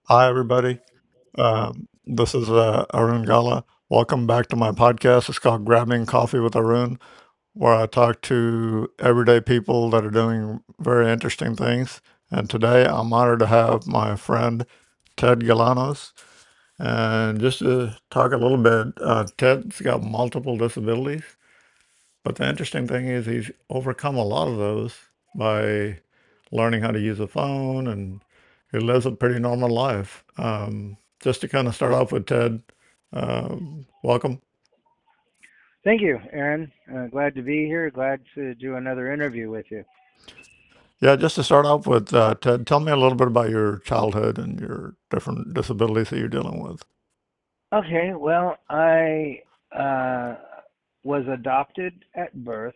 Hi, everybody. This is Arun Gala. Welcome back to my podcast. It's called Grabbing Coffee with Arun, where I talk to everyday people that are doing very interesting things. And today I'm honored to have my friend Ted Galanos. And just to talk a little bit, Ted's got multiple disabilities, but the interesting thing is he's overcome a lot of those by learning how to use a phone, and he lives a pretty normal life. Just to kind of start off with Ted, welcome. Thank you, Aaron. Glad to be here. Glad to do another interview with you. Yeah, just to start off with, Ted, tell me a little bit about your childhood and your different disabilities that you're dealing with. Okay, well, I uh, was adopted at birth.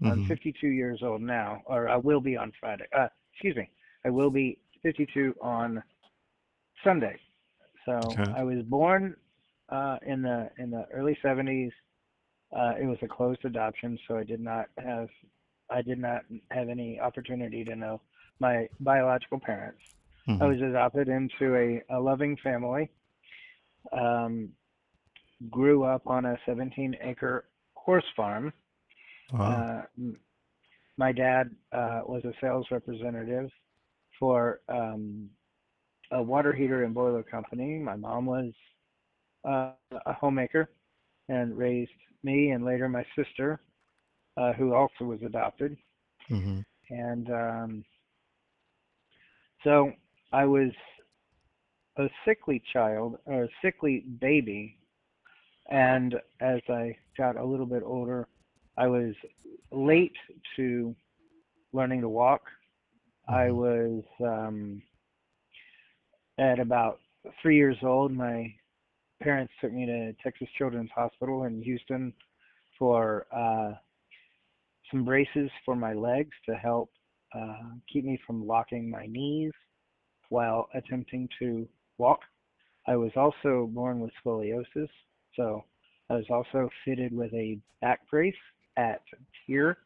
I'm Hmm. 52 years old now, or I will be on Friday. Excuse me, I will be 52 on Sunday. So Okay. I was born in the early 70s. It was a closed adoption, so I did not have any opportunity to know my biological parents. I Hmm. was adopted into a loving family. Um, Grew up on a 17-acre horse farm. Wow. Uh, my dad was a sales representative for a water heater and boiler company. My mom was a homemaker and raised me and later my sister, who also was adopted. Hmm. And so I was a sickly child or a sickly baby. And as I got a little bit older, I was late to learning to walk. I Hmm. was at about 3 years old. My parents took me to Texas Children's Hospital in Houston for some braces for my legs to help keep me from locking my knees while attempting to walk. I was also born with scoliosis, so I was also fitted with a back brace at TIR,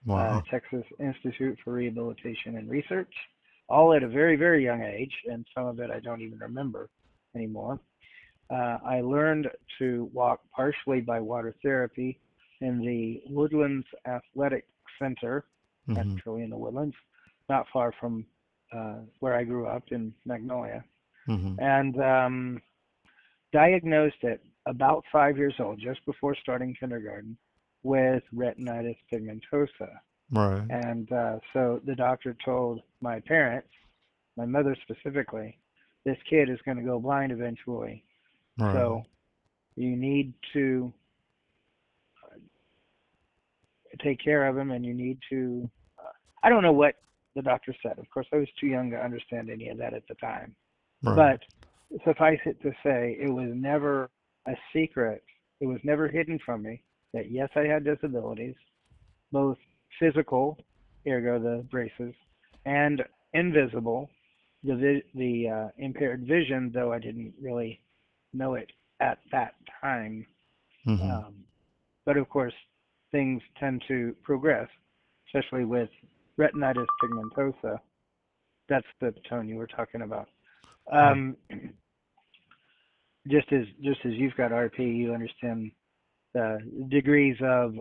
Wow. Texas Institute for Rehabilitation and Research, all at a very, very young age, and some of it I don't even remember anymore. I learned to walk partially by water therapy in the Woodlands Athletic Center, Hmm. actually in the Woodlands, not far from where I grew up in Magnolia. Hmm. And diagnosed at about 5 years old, just before starting kindergarten, with retinitis pigmentosa. Right. And so the doctor told my parents, my mother specifically, this kid is going to go blind eventually. Right. So you need to take care of him and you need to. I don't know what the doctor said. Of course, I was too young to understand any of that at the time. Right. But suffice it to say, it was never a secret. It was never hidden from me that yes, I had disabilities, both physical, ergo the braces, and invisible, the impaired vision, though I didn't really know it at that time. Hmm. Um, but of course, things tend to progress, especially with retinitis pigmentosa. That's the tone you were talking about. Right. Um, just as you've got RP, you understand the degrees of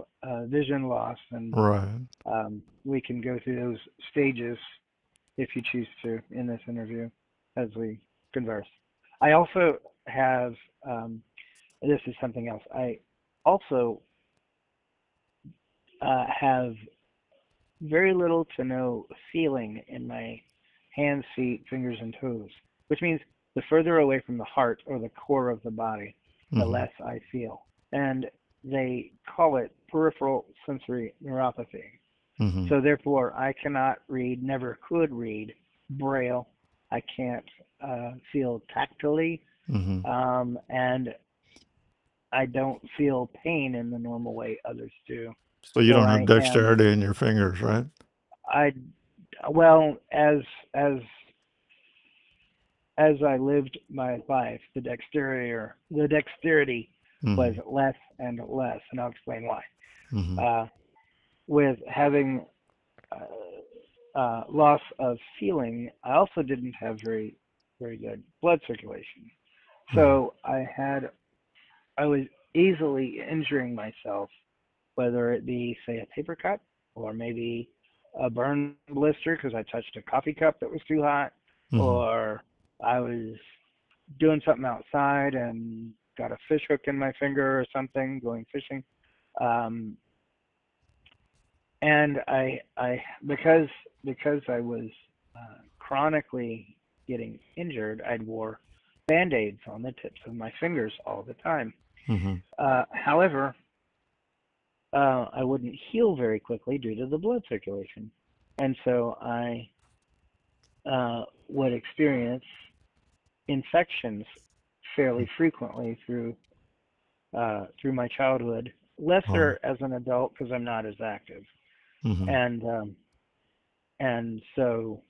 vision loss, and Right. we can go through those stages if you choose to in this interview as we converse. I also have this is something else. I also have very little to no feeling in my hands, feet, fingers, and toes, which means the further away from the heart or the core of the body, the Hmm. less I feel. And they call it peripheral sensory neuropathy. Hmm. So therefore, I cannot read, never could read Braille. I can't feel tactily, Hmm. and I don't feel pain in the normal way others do. So you So don't have dexterity in your fingers, right? I, well, as I lived my life, the dexterity was Hmm. less and less, and I'll explain why. Hmm. Uh, with having loss of feeling, I also didn't have very. very good blood circulation. Mhm. So I was easily injuring myself, whether it be, say, a paper cut or maybe a burn blister because I touched a coffee cup that was too hot, Mhm. or I was doing something outside and got a fish hook in my finger or something going fishing. Um, and because I was chronically getting injured, I'd wore band-aids on the tips of my fingers all the time. Mhm. However, I wouldn't heal very quickly due to the blood circulation, and so I would experience infections fairly frequently through my childhood. Wow. Lesser as an adult because I'm not as active, Mhm. and so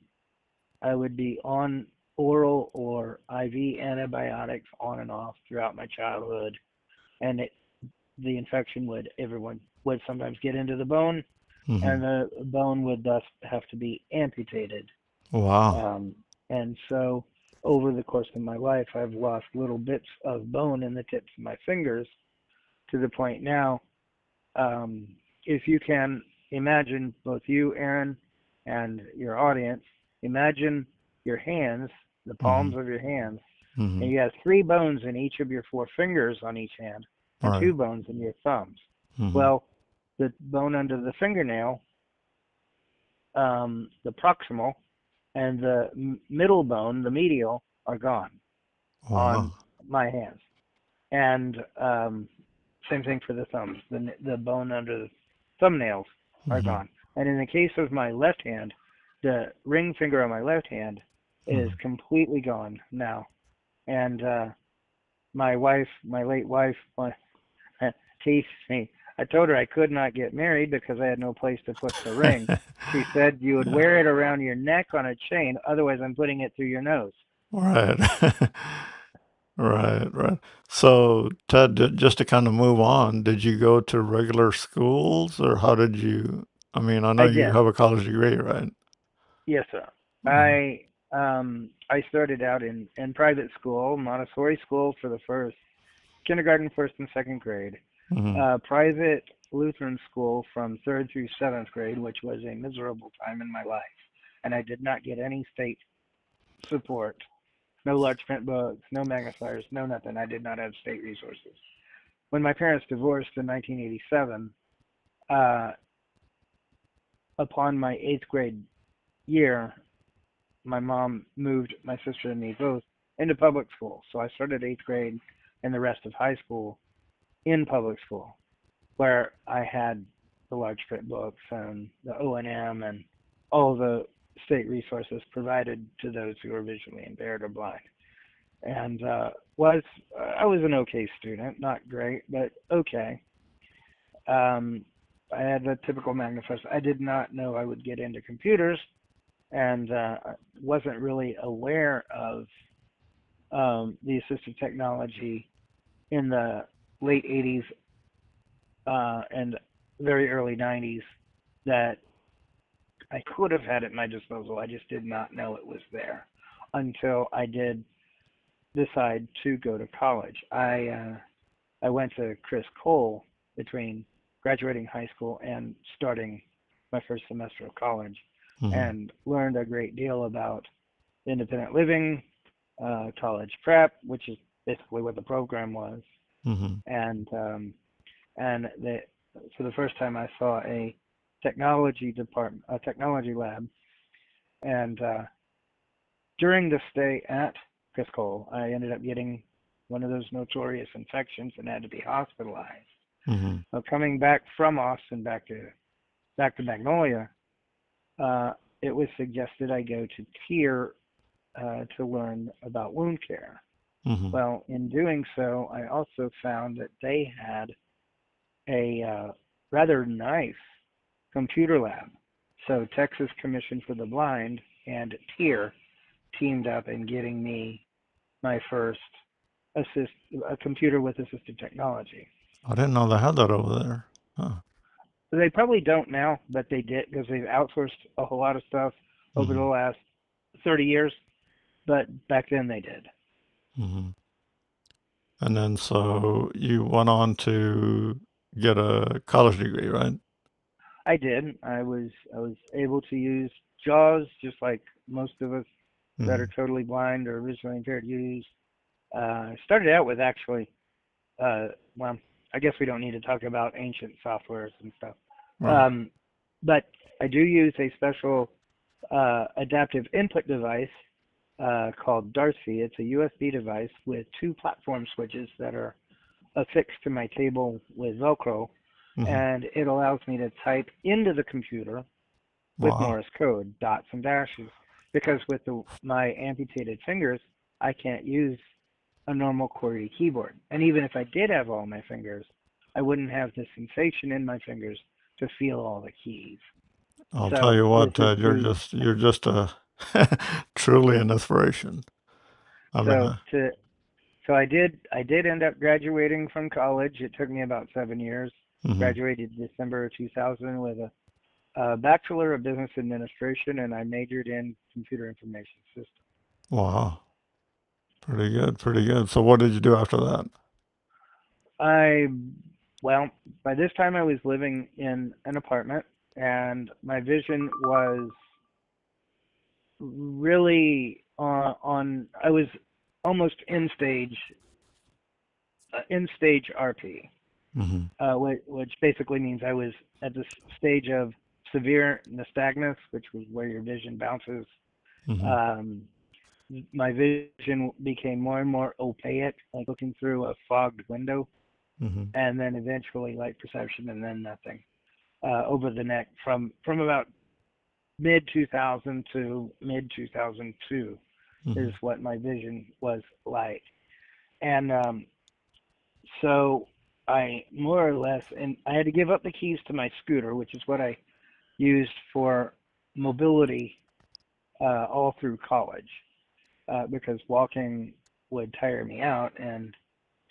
I would be on oral or IV antibiotics on and off throughout my childhood, and the infection would everyone would sometimes get into the bone, and Mhm. the bone would thus have to be amputated. Wow. Um, and so over the course of my life, I've lost little bits of bone in the tips of my fingers to the point now. Um, if you can imagine, both you, Aaron, and your audience, imagine your hands, the palms Mhm. of your hands, and Mhm. you have three bones in each of your four fingers on each hand, All and right. two bones in your thumbs. Mhm. Well, the bone under the fingernail, the proximal, and the middle bone, the medial, are gone on Wow. my hands. And same thing for the thumbs. The bone under the thumbnails are Mhm. gone. And in the case of my left hand, the ring finger on my left hand is Mhm. completely gone now. And my wife, my late wife, teased me. I told her I could not get married because I had no place to put the ring. She said you would Yeah. wear it around your neck on a chain, otherwise I'm putting it through your nose. Right. Right, right. So, Ted, just to kind of move on, did you go to regular schools or how did you? I mean, I know I you did. have a college degree, right? Yes, sir. Uh-huh. I started out in private school, Montessori school for the first kindergarten, first and second grade. Mhm. Private Lutheran school from third through seventh grade, which was a miserable time in my life, and I did not get any state support. No large print books, no magnifiers, no nothing. I did not have state resources. When my parents divorced in 1987, uh, upon my eighth grade year, my mom moved my sister and me both into public school. So I started eighth grade and the rest of high school in public school, where I had the large print books and the O&M and all the state resources provided to those who are visually impaired or blind. And was I was an okay student, not great, but okay. Um, I had the typical manifest. I did not know I would get into computers, and wasn't really aware of the assistive technology in the late 80s and very early 90s that I could have had at my disposal. I just did not know it was there until I did decide to go to college. I went to Chris Cole between graduating high school and starting my first semester of college, Mhm. and learned a great deal about independent living, college prep, which is basically what the program was, Mhm. and for the first time I saw a technology department, a technology lab, and during the stay at Chris Cole, I ended up getting one of those notorious infections and had to be hospitalized. Mhm. Coming back from Austin back to Magnolia, uh, it was suggested I go to Tier to learn about wound care. Mhm. Well, in doing so, I also found that they had a rather nice computer lab. So Texas Commission for the Blind and Tier teamed up in getting me my first assist a computer with assistive technology. I didn't know they had that over there. Huh. So they probably don't now, but they did because they've outsourced a whole lot of stuff over the Mhm. last 30 years. but back then they did. Hmm. And then so you went on to get a college degree, right? I did. I was able to use JAWS just like most of us that are Hmm. totally blind or visually impaired use. I started out with actually, uh, well, I guess we don't need to talk about ancient softwares and stuff. Right. Um, but I do use a special adaptive input device called Darcy. It's a USB device with two platform switches that are affixed to my table with Velcro, Hmm. and it allows me to type into the computer with Wow. Morse code, dots and dashes. Because with my amputated fingers, I can't use a normal QWERTY keyboard. And even if I did have all my fingers, I wouldn't have the sensation in my fingers to feel all the keys. I'll tell So you this what, is to you're just a truly an inspiration. I mean, so to so I did end up graduating from college. It took me about 7 years. mhm. Graduated December of 2000 with a Bachelor of Business Administration, and I majored in Computer Information Systems. Wow, pretty good, pretty good. So what did you do after that? I, well, by this time I was living in an apartment, and my vision was really I was almost in stage RP, Hmm. which basically means I was at the stage of severe nystagmus, which was where your vision bounces. Hmm. Um, my vision became more and more opaque, like looking through a fogged window, Hmm. and then eventually light perception, and then nothing. Over the next from about mid 2000 to mid 2002 is Hmm. what my vision was like, and so I more or less, and I had to give up the keys to my scooter, which is what I used for mobility all through college, because walking would tire me out, and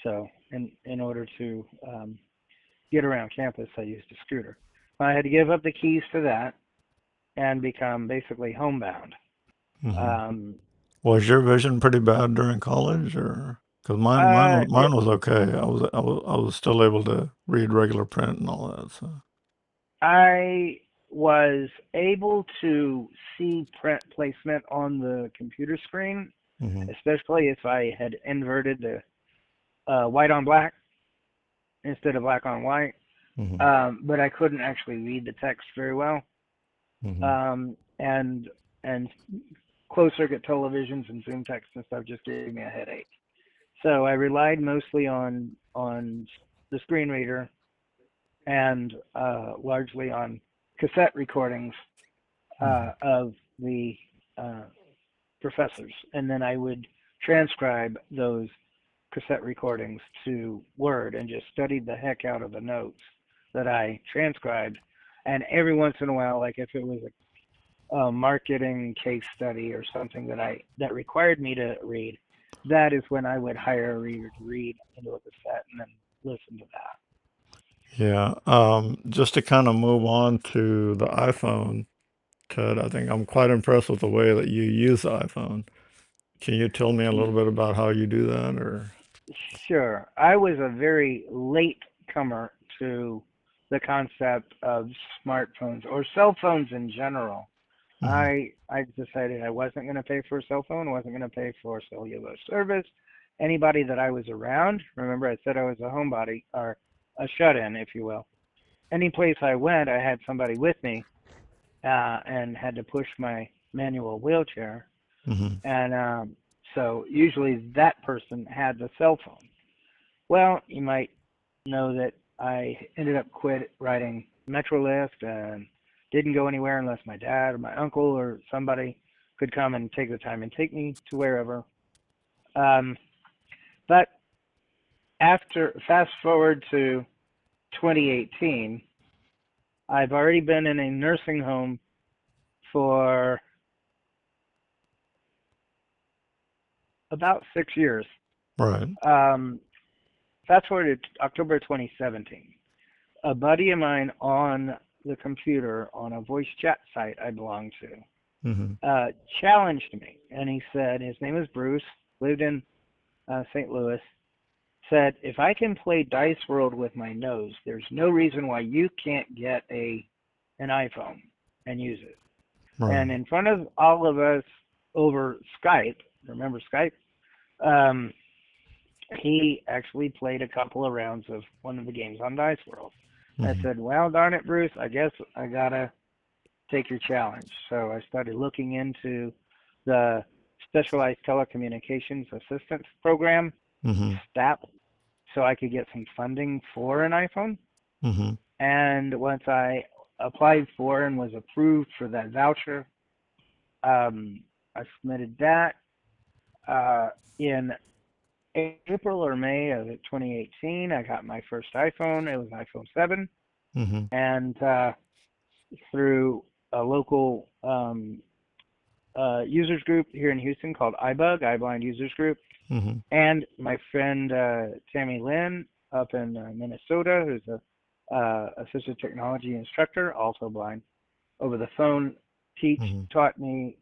so in order to get around campus, I used a scooter. I had to give up the keys to that and become basically homebound. Hmm. Um, Was your vision pretty bad during college, or because it, mine was okay. I was still able to read regular print and all that. So. I was able to see print placement on the computer screen, Hmm. especially if I had inverted the white on black instead of black on white. Hmm. But I couldn't actually read the text very well. Hmm. And closed circuit televisions and Zoom text and stuff just gave me a headache. So I relied mostly on the screen reader and largely on cassette recordings Hmm. of the uh, professors, and then I would transcribe those cassette recordings to Word and just studied the heck out of the notes that I transcribed. And every once in a while, like if it was a marketing case study or something that required me to read, that is when I would hire a reader to read into a cassette and then listen to that. Yeah. Just to kind of move on to the iPhone, Ted, I think I'm quite impressed with the way that you use the iPhone. Can you tell me a little bit about how you do that, or? Sure. I was a very late comer to the concept of smartphones or cell phones in general. Hmm. I decided I wasn't going to pay for a cell phone, wasn't going to pay for cellular service. Anybody that I was around, remember I said I was a homebody or a shut-in, if you will. Any place I went, I had somebody with me and had to push my manual wheelchair, Hmm. and so usually that person had the cell phone. Well, you might know that I ended up quit riding Metrolift and didn't go anywhere unless my dad or my uncle or somebody could come and take the time and take me to wherever. Um, but after fast forward to 2018, I've already been in a nursing home for about 6 years. Right. Um, Fast forward to October 2017. A buddy of mine on the computer on a voice chat site I belong to. Mhm. uh, challenged me, and he said his name is Bruce, lived in St. Louis. Said if I can play Dice World with my nose, there's no reason why you can't get a an iPhone and use it. Right. And in front of all of us over Skype, remember Skype? Um, he actually played a couple of rounds of one of the games on Dice World. I Mhm. said, "Well, darn it, Bruce, I guess I gotta take your challenge." So I started looking into the Specialized Telecommunications Assistance Program, Mhm. STAP, so I could get some funding for an iPhone. Mhm. And once I applied for and was approved for that voucher, I submitted that in April or May of 2018. I got my first iPhone. It was an iPhone 7, Mhm. and through a local users group here in Houston called iBug, iBlind Users Group, Mhm. and my friend Tammy Lynn up in Minnesota, who's a assistive technology instructor, also blind, over the phone, Mhm. taught me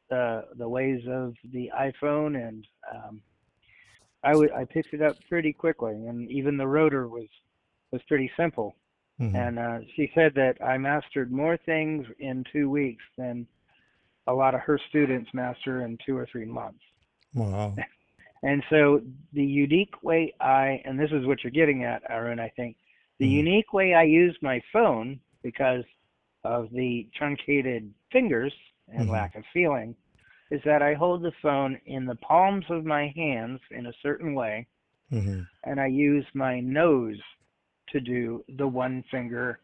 the ways of the iPhone, and I picked it up pretty quickly, and even the rotor was pretty simple. Mhm. And she said that I mastered more things in 2 weeks than a lot of her students master in 2 or 3 months. Wow. And so the unique way and this is what you're getting at, Aaron, I think, the Mhm. unique way I use my phone because of the truncated fingers and Mhm. lack of feeling is that I hold the phone in the palms of my hands in a certain way, Mhm. and I use my nose to do the one finger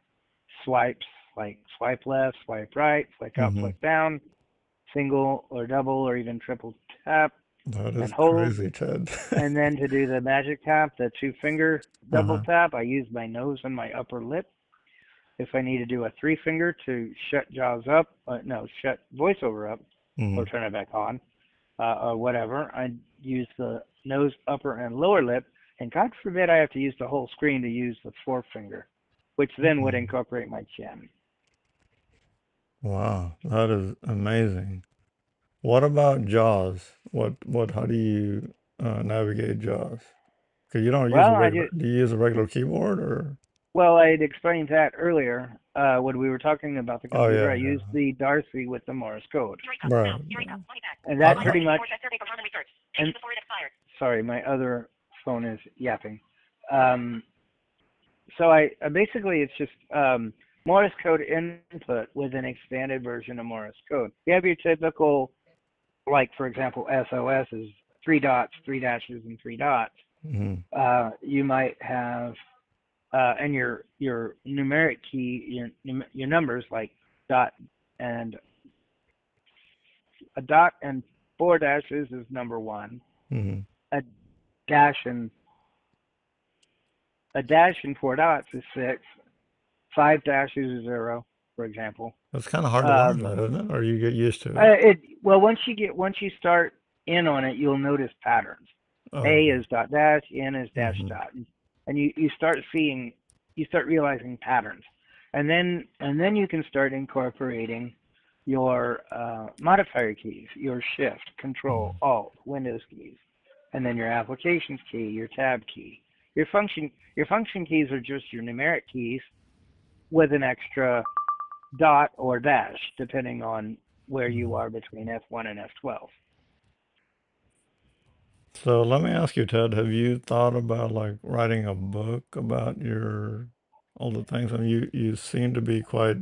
swipes, like swipe left, swipe right, flick up, Mhm. flick down, single or double or even triple tap, That is and hold. crazy, Ted. And then to do the magic tap, the two finger double Uh-huh. tap, I use my nose and my upper lip. If I need to do a three finger to shut JAWS up, no, shut voiceover up or Mhm. turn it back on, or whatever, I use the nose, upper, and lower lip. And God forbid I have to use the whole screen to use the forefinger, which then would Mhm. incorporate my chin. Wow, that is amazing. What about JAWS? How do you navigate JAWS? Because you don't use Well, a I regular, just do you use a regular keyboard or? well, I had explained that earlier when we were talking about the Oh, computer. yeah, I yeah. used the Darcy with the Morse code, Right. and How, that how, pretty much. And sorry, my other phone is yapping. Um, so I basically it's just Morse code input with an expanded version of Morse code. You have your typical, like for example, SOS is three dots, three dashes, and three dots. mhm. You might have and your numeric key, your numbers like dot and a dot and four dashes is number one. Mhm. A dash and a dash and four dots is six. Five dashes is zero, for example. It's kind of hard to learn Um, that, isn't it? Or you get used to it. it well once you start in on it, you'll notice patterns. Oh. A is dot dash, N is dash Mhm. dot, and you start realizing patterns, and then you can start incorporating your modifier keys, your Shift, Control, Mhm. Alt, Windows keys, and then your applications key, your tab key. Your function keys are just your numeric keys with an extra dot or dash, depending on where you Mhm. are between F1 and F12. So let me ask you, Ted, have you thought about like writing a book about your all the things? I mean, you seem to be quite.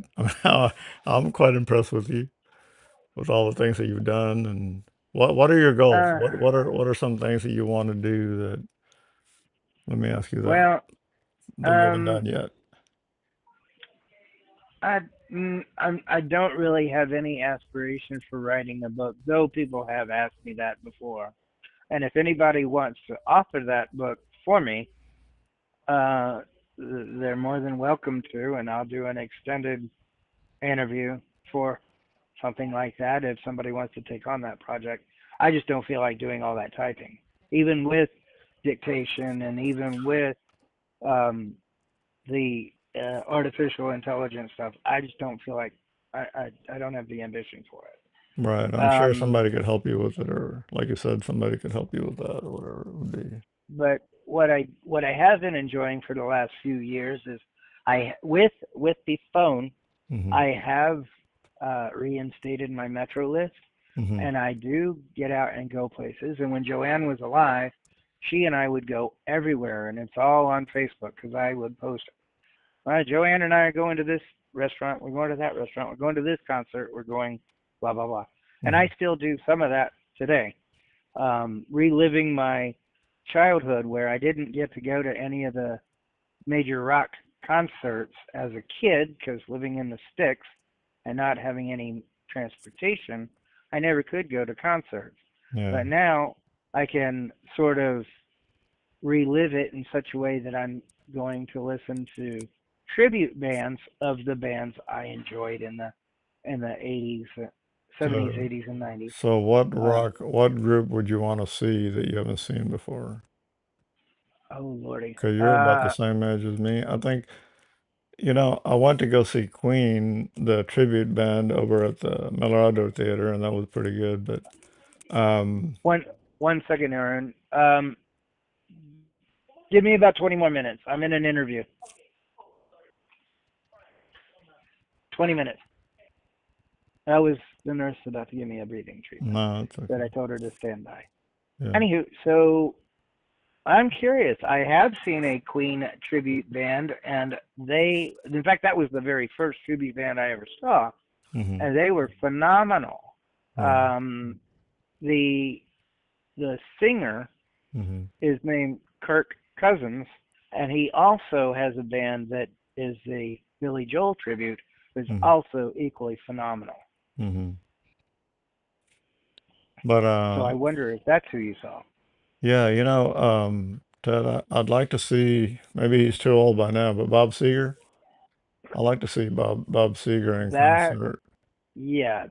I'm quite impressed with you with all the things that you've done. And what are your goals? Uh, What are some things that you want to do that? Let me ask you that well, that you haven't um, done yet. I I don't really have any aspiration for writing a book, though people have asked me that before. And if anybody wants to author that book for me, uh, they're more than welcome to, and I'll do an extended interview for something like that if somebody wants to take on that project. I just don't feel like doing all that typing, even with dictation and even with um, the artificial intelligence stuff. I just don't feel like I don't have the ambition for it. Right. I'm sure Um, somebody could help you with it, or like you said, somebody could help you with that, or whatever it would be. but what I have been enjoying for the last few years is with the phone, Hmm. I have reinstated my Metro list, Hmm. and I do get out and go places. And when Joanne was alive, she and I would go everywhere, and it's all on Facebook because I would post, Joanne and I are going to this restaurant, we're going to that restaurant, we're going to this concert, we're going blah blah blah. And Hmm. I still do some of that today, reliving my childhood where I didn't get to go to any of the major rock concerts as a kid because living in the sticks and not having any transportation, I never could go to concerts. Yeah. But now I can sort of relive it in such a way that I'm going to listen to tribute bands of the bands I enjoyed in the 80s, 70s, So, 80s, and 90s. so what Uh, rock, what group would you want to see that you haven't seen before? oh lordy, Because you're about the same age as me. I think, I went to go see Queen, the tribute band over at the Millerado Theater, and that was pretty good. But one one second, Aaron. Give me about 20 more minutes. I'm in an interview. 20 minutes. That was the nurse about to give me a breathing treatment no, it's that okay. I told her to stand by. Yeah. Anywho, so I'm curious. I have seen a Queen tribute band, and in fact, that was the very first tribute band I ever saw, Hmm. and they were phenomenal. Yeah. Um, the the singer Hmm. is named Kirk Cousins, and he also has a band that is the Billy Joel tribute, which is Hmm. also equally phenomenal. Hmm. But So I wonder if that's who you saw. yeah, Ted, I'd like to see. Maybe he's too old by now, but Bob Seger. I like to see Bob Seger in That concert. Yeah,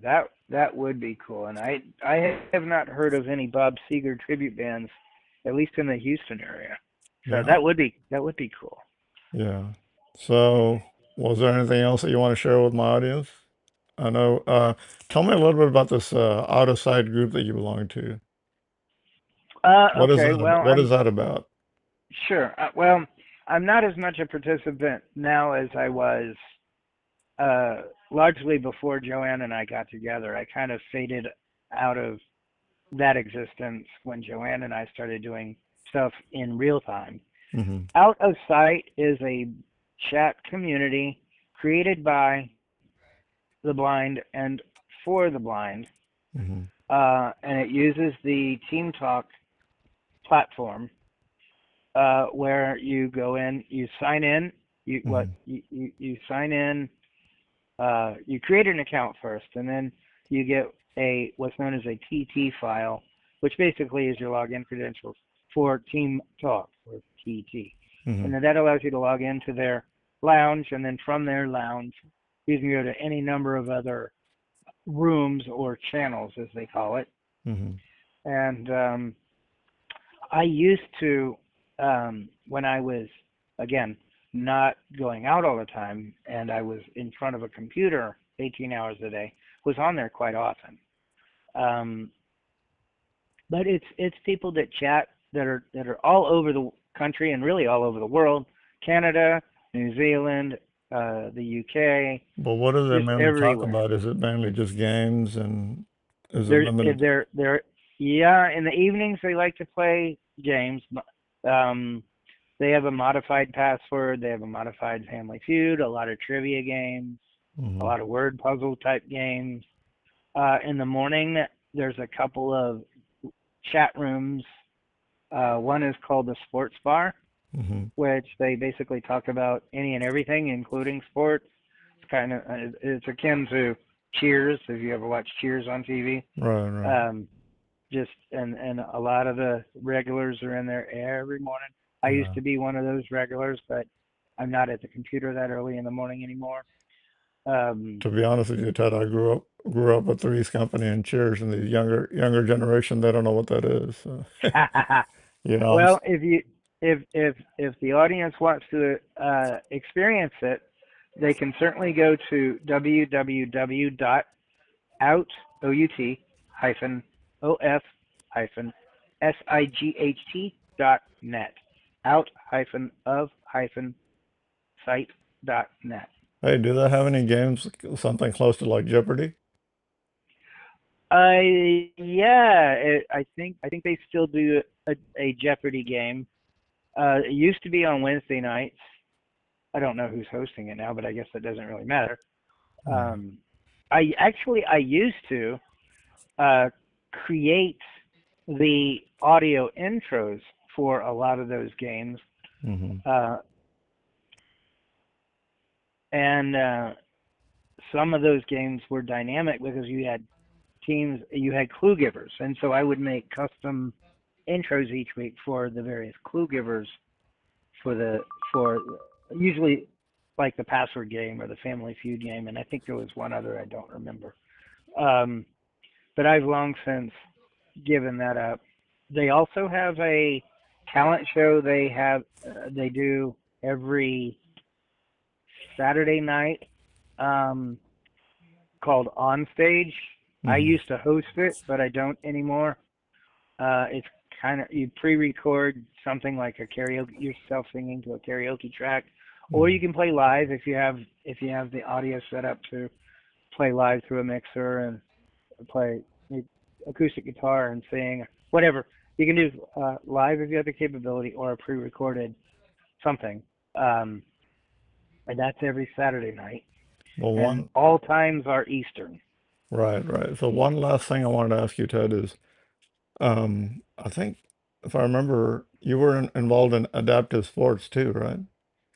that would be cool. And I have not heard of any Bob Seger tribute bands, at least in the Houston area. So Yeah, that would be cool. yeah. So, was there anything else that you want to share with my audience? I know. Tell me a little bit about this out of sight group that you belong to. What is Okay. that? Well, What is I'm that about? sure. Well, I'm not as much a participant now as I was uh, largely before Joanne and I got together. I kind of faded out of that existence when Joanne and I started doing stuff in real time. Hmm. Out of Sight is a chat community created by the blind and for the blind, Hmm. and it uses the Team Talk platform where you go in, you sign in, Hmm. you sign in, you create an account first, and then you get a what's known as a TT file, which basically is your login credentials for Team Talk or TT, Hmm. and then that allows you to log into their lounge, and then from their lounge, you can go to any number of other rooms or channels, as they call it. Hmm. And I used to, when I was, again, not going out all the time and I was in front of a computer 18 hours a day, was on there quite often. Um, but it's people that chat that are all over the country and really all over the world, Canada, New Zealand, the UK, But what do they just mainly talk everywhere. about? Is it mainly just games, and is it They're limited? they're yeah. In the evenings they like to play games. Um, they have a modified password. They have a modified Family Feud. A lot of trivia games. A Hmm. lot of word puzzle type games. In the morning, there's a couple of chat rooms. One is called the Sports Bar, Hmm. which they basically talk about any and everything, including sports. It's akin to Cheers, if you ever watch Cheers on TV. Right, right. Um, just and a lot of the regulars are in there every morning. I used Yeah. to be one of those regulars, but I'm not at the computer that early in the morning anymore. Um, To be honest with you, Ted, I grew up with Three's Company and Cheers, and the younger generation, they don't know what that is. So, I'm well, if the audience wants to experience it, they can certainly go to www.outofsight. O-U-T hyphen O-F hyphen S-I-G-H-T.net. Out hyphen of hyphen site dot net. Hey, do they have any games, something close to like Jeopardy? Yeah, I think they still do a Jeopardy game. It used to be on Wednesday nights. I don't know who's hosting it now, but I guess that doesn't really matter. Mm-hmm. Um, I used to uh, create the audio intros for a lot of those games, Mm-hmm. uh, and some of those games were dynamic because you had clue givers, and so I would make custom intros each week for the various clue givers for the for usually like the password game or the Family Feud game, and I think there was one other I don't remember. Um, but I've long since given that up. They also have a talent show they do every Saturday night, um, called On Stage. I Mm-hmm. used to host it, but I don't anymore. It's kind of you pre-record something like a karaoke yourself singing to a karaoke track, or you can play live if you have the audio set up to play live through a mixer and play acoustic guitar and sing whatever. You can do live if you have the capability or a pre-recorded something. Um, and that's every Saturday night, Well, and one, all times are Eastern. right, right. So one last thing I wanted to ask you, Ted, is I think if I remember, you were involved in adaptive sports too, right?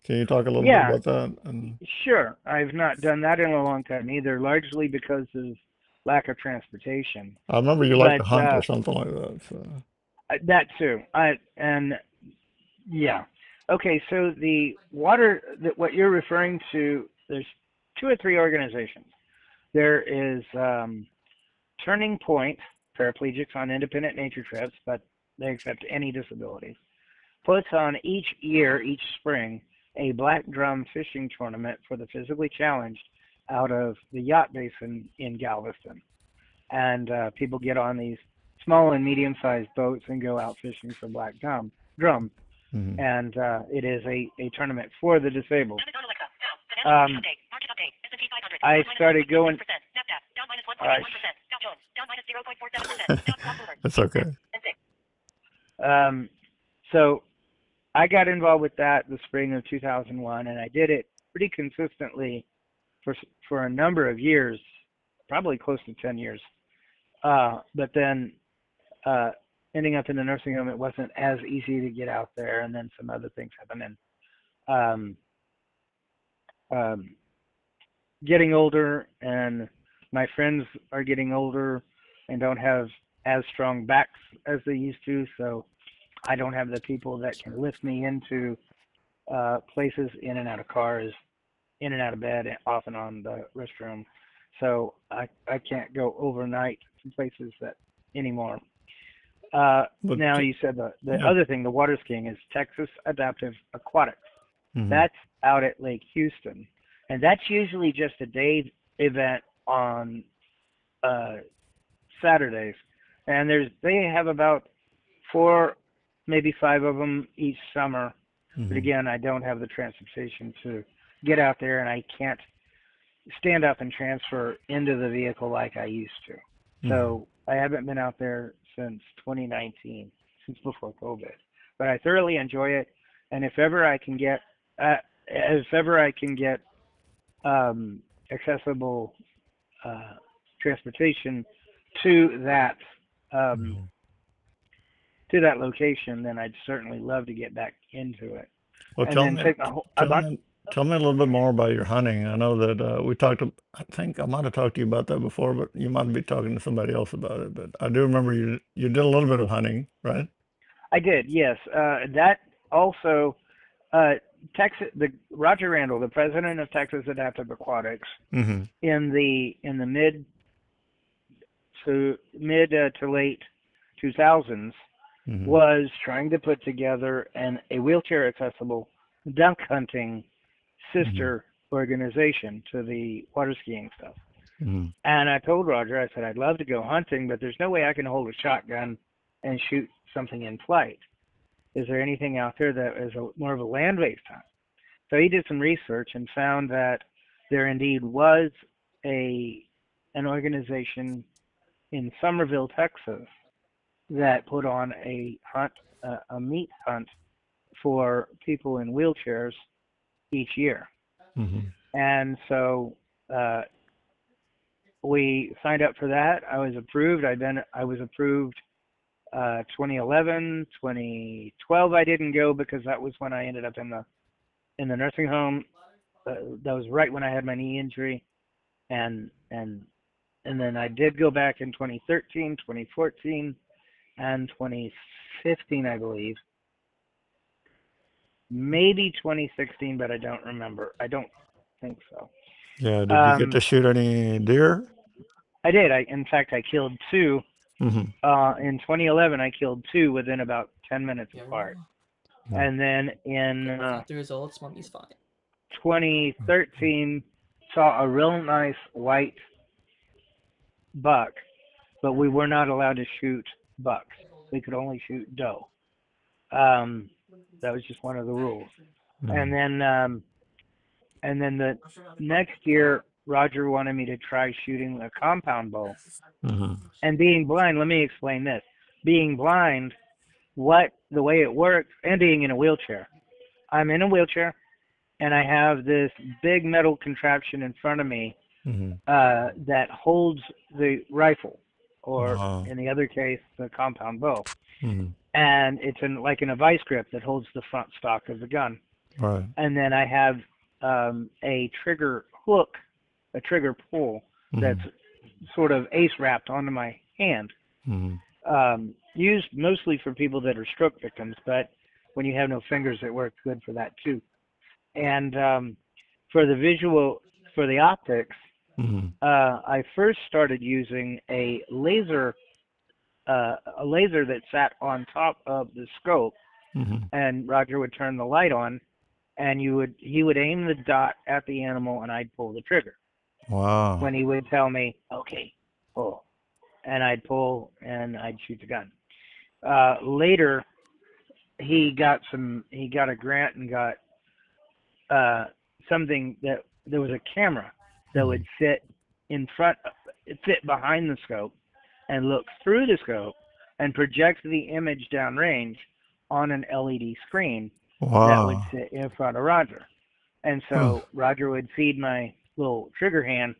Can you talk a little bit Yeah, about that? And sure. I've not done that in a long time either, largely because of lack of transportation. I remember you like to But hunt or something like that. So. that too. And yeah. Okay, so the what you're referring to, there's two or three organizations. There is Turning Point, paraplegics on independent nature trips, but they accept any disabilities. Puts on each year, each spring, a black drum fishing tournament for the physically challenged out of the yacht basin in Galveston. And people get on these small and medium sized boats and go out fishing for drum. Hmm. And it is a tournament for the disabled. Um, I started going. It's okay. Um, so I got involved with that the spring of 2001, and I did it pretty consistently for a number of years, probably close to 10 years. But then uh, ending up in the nursing home, it wasn't as easy to get out there, and then some other things happened. And um, um, getting older, and my friends are getting older and don't have as strong backs as they used to, so I don't have the people that can lift me into places in and out of cars, in and out of bed, and off and on the restroom. So I can't go overnight to places that anymore. But Now you said the yeah. other thing, the water skiing is Texas Adaptive Aquatics. Hmm. That's out at Lake Houston, and that's usually just a day event on uh, Saturdays. And they have about four, maybe five of them each summer. But Hmm. again, I don't have the transportation to get out there, and I can't stand up and transfer into the vehicle like I used to. Hmm. So I haven't been out there since 2019, since before COVID. But I thoroughly enjoy it, and if ever I can get um, accessible uh, transportation to that um, Hmm. location, then I'd certainly love to get back into it. Well, And then take a tell bunch. me, tell me a little bit more about your hunting. I know that we talked. I think I might have talked to you about that before, but you might be talking to somebody else about it. But I do remember you did a little bit of hunting, right? I did, yes. That also, uh, the Roger Randall, the president of Texas Adaptive Aquatics, Hmm. in the mid to late 2000s, Hmm. was trying to put together a wheelchair accessible duck hunting Hmm. sister organization to the water skiing stuff. Mhm. And I told Roger, I said, I'd love to go hunting, but there's no way I can hold a shotgun and shoot something in flight. Is there anything out there that is more of a land-based hunt? So he did some research and found that there indeed was a an organization in Somerville, Texas, that put on a hunt, a meat hunt for people in wheelchairs each year. Mhm. And so uh, we signed up for that. I was approved. I was approved 2011, 2012. I didn't go because that was when I ended up in the nursing home. That was right when I had my knee injury, and and and then I did go back in 2013, 2014, and 2015, I believe. Maybe 2016, but I don't remember. I don't think so. Yeah, did you get Um, to shoot any deer? I did. In fact, I killed two. Mhm. In 2011, I killed two within about 10 minutes Yeah, apart. well, Mm. And then in got the results. Mommy's fine. 2013, saw a real nice white buck, but we were not allowed to shoot bucks. We could only shoot doe. Um, that was just one of the rules. And Mm. then the next year, Roger wanted me to try shooting a compound bow. Mhm. And being blind, let me explain this. Being blind, what the way it works, and being in a wheelchair. I'm in a wheelchair, and I have this big metal contraption in front of me Mhm. that holds the rifle, or Wow. in the other case, the compound bow. Mhm. And it's like in a vice grip that holds the front stock of the gun. Right. And then I have a trigger hook, a trigger pull that's Mhm. sort of ace wrapped onto my hand, Mhm. used mostly for people that are stroke victims, but when you have no fingers, it works good for that too. And for the visual, for the optics, Mhm. I first started using a laser that sat on top of the scope, Mhm. and Roger would turn the light on, and he would aim the dot at the animal, and I'd pull the trigger. Wow. When he would tell me, "Okay, pull," and I'd pull, and I'd shoot the gun. Later, he got a grant and got uh, something that there was a camera that would Mhm. sit in front, sit behind the scope, and look through the scope and project the image downrange on an LED screen that would Wow. sit in front of Roger. And Huh. so Roger would feed my little trigger hand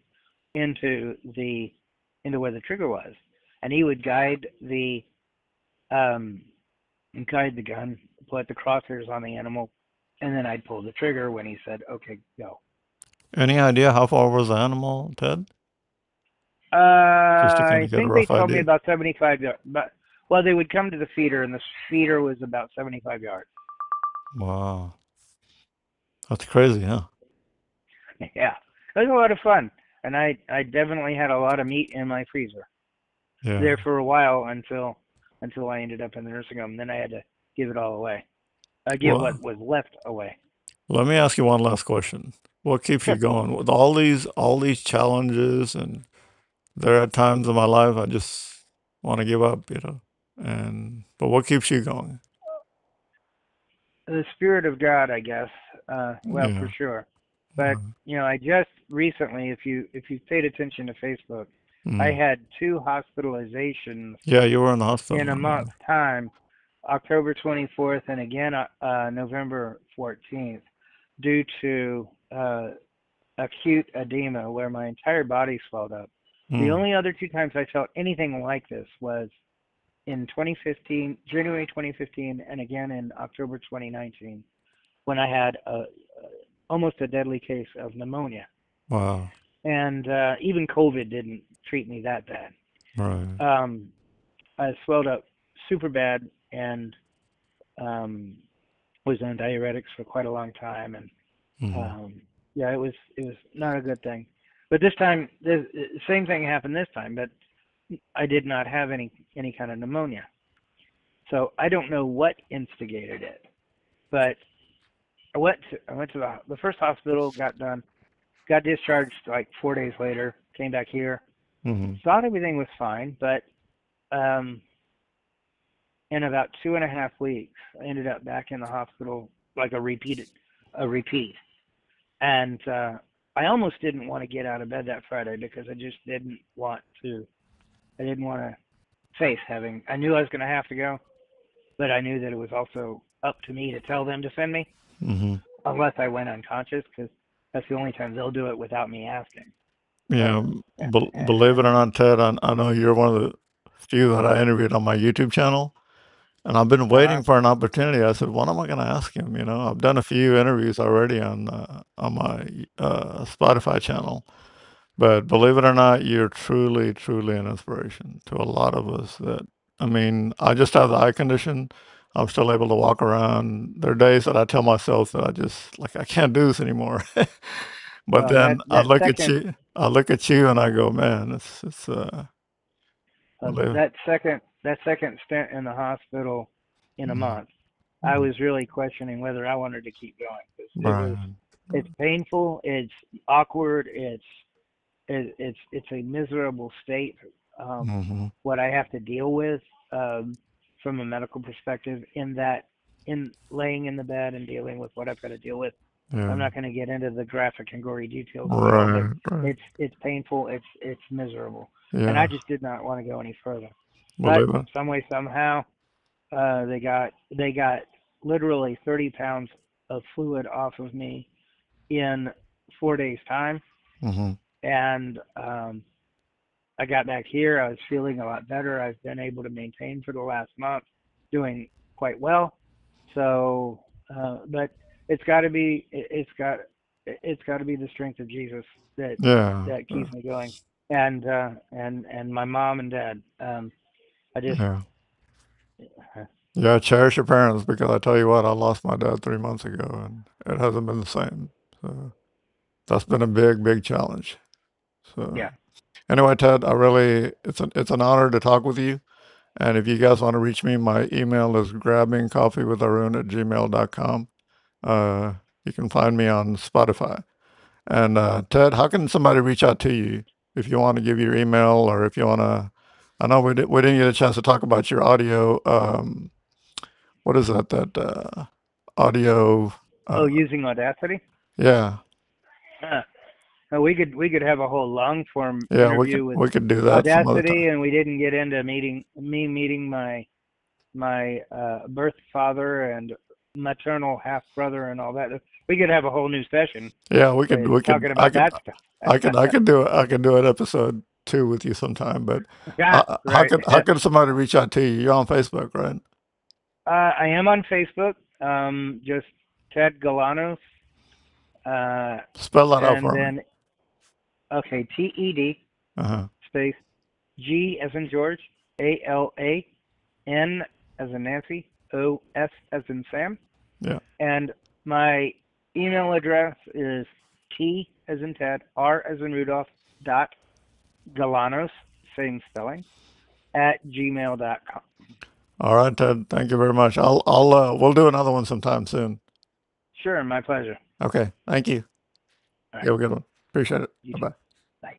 into the into where the trigger was, and he would um, guide the gun, put the crosshairs on the animal, and then I'd pull the trigger when he said, "Okay, go." Any idea how far was the animal, Ted? Just to kind I of get a think they rough told me idea. about 75 yards, but well, they would come to the feeder, and the feeder was about 75 yards. Wow. That's crazy, huh? Yeah, it was a lot of fun, and I definitely had a lot of meat in my freezer Yeah. there for a while until I ended up in the nursing home. Then I had to give it all away. Give what Well, was left away. let me ask you one last question. What keeps you Sure. going with all these challenges? And there are times in my life I just want to give up, And but what keeps you going? The spirit of God, I guess. Well, for Yeah. sure. But I just recently, if you paid attention to Facebook, I Mm. had two hospitalizations Yeah, you were in the in a hospital. Yeah. month's time, October 24th and again November 14th, due to acute edema where my entire body swelled up. The Mm. only other two times I felt anything like this was in 2015, January 2015, and again in October 2019, when I had almost a deadly case of pneumonia. Wow. And even COVID didn't treat me that bad. Right. Um, I swelled up super bad and um, was on diuretics for quite a long time, and Mm. um, yeah, it was not a good thing. But this time, the same thing happened this time, but I did not have any kind of pneumonia. So I don't know what instigated it, but I went to the first hospital, got done, got discharged like 4 days later, came back here, Mm-hmm. thought everything was fine, but um, in about 2.5 weeks, I ended up back in the hospital like a repeat. And I almost didn't want to get out of bed that Friday because I just didn't want to. I didn't want to face having. I knew I was going to have to go, but I knew that it was also up to me to tell them to send me, Mm-hmm. unless I went unconscious, because that's the only time they'll do it without me asking. So, Yeah, believe it or and not, Ted, I know you're one of the few that I interviewed on my YouTube channel, and I've been uh, waiting for an opportunity. I said, "What am I going to ask him?" You know, I've done a few interviews already on my Spotify channel, but believe it or not, you're truly, truly an inspiration to a lot of us. That I mean, I just have the eye condition. I'm still able to walk around. There are days that I tell myself that I just like I can't do this anymore. But well, then that second I look at you, and I go, man, it's believe, that second stint in the hospital in a mm, month, I mm, was really questioning whether I wanted to keep going because Brian, it's painful, it's awkward, it's a miserable state. mm-hmm, What I have to deal with from a medical perspective in laying in the bed and dealing with what I've got to deal with. I'm yeah, not going to get into the graphic and gory details of it all, but right, right, it's painful, it's miserable, and I yeah, just did not want to go any further. But believe it, some way somehow they got literally 30 pounds of fluid off of me in 4 days time, mm-hmm, and I got back here. I was feeling a lot better. I've been able to maintain for the last month, doing quite well. So, but it's got to be it's got to be the strength of Jesus that yeah, that yeah, keeps me going, and my mom and dad. I just yeah. Yeah, cherish your parents because I tell you what, I lost my dad 3 months ago, and it hasn't been the same. So that's been a big, big challenge. So yeah. anyway, Ted, I really it's an honor to talk with you. And if you guys want to reach me, my email is grabbingcoffeewitharun@gmail.com. Uh, you can find me on Spotify. And Ted, how can somebody reach out to you if you want to give your email or if you want to? I know we didn't get a chance to talk about your audio. What is that? That audio? Oh, Uh, using Audacity. yeah, Uh, we could have a whole long form yeah, interview with we could do that some other time. Audacity, and we didn't get into meeting my birth father and maternal half brother and all that. We could have a whole new session Yeah, talking about that I stuff. could do I could do an episode two with you sometime. But Yeah, right. how could somebody reach out to you? You're on Facebook, right? I am on Facebook. Just Ted Galanos. Uh, Spell that out and for me. then okay, TED Uh huh. space G as in George, ALAN as in Nancy, OS as in Sam. Yeah. And my email address is T as in Ted, R as in Rudolph, dot Galanos, same spelling, at gmail.com. All right, Ted. Thank you very much. We'll do another one sometime soon. Sure, my pleasure. Okay. Thank you. All You right, have a good one. Appreciate it. you Bye too. bye. Bye.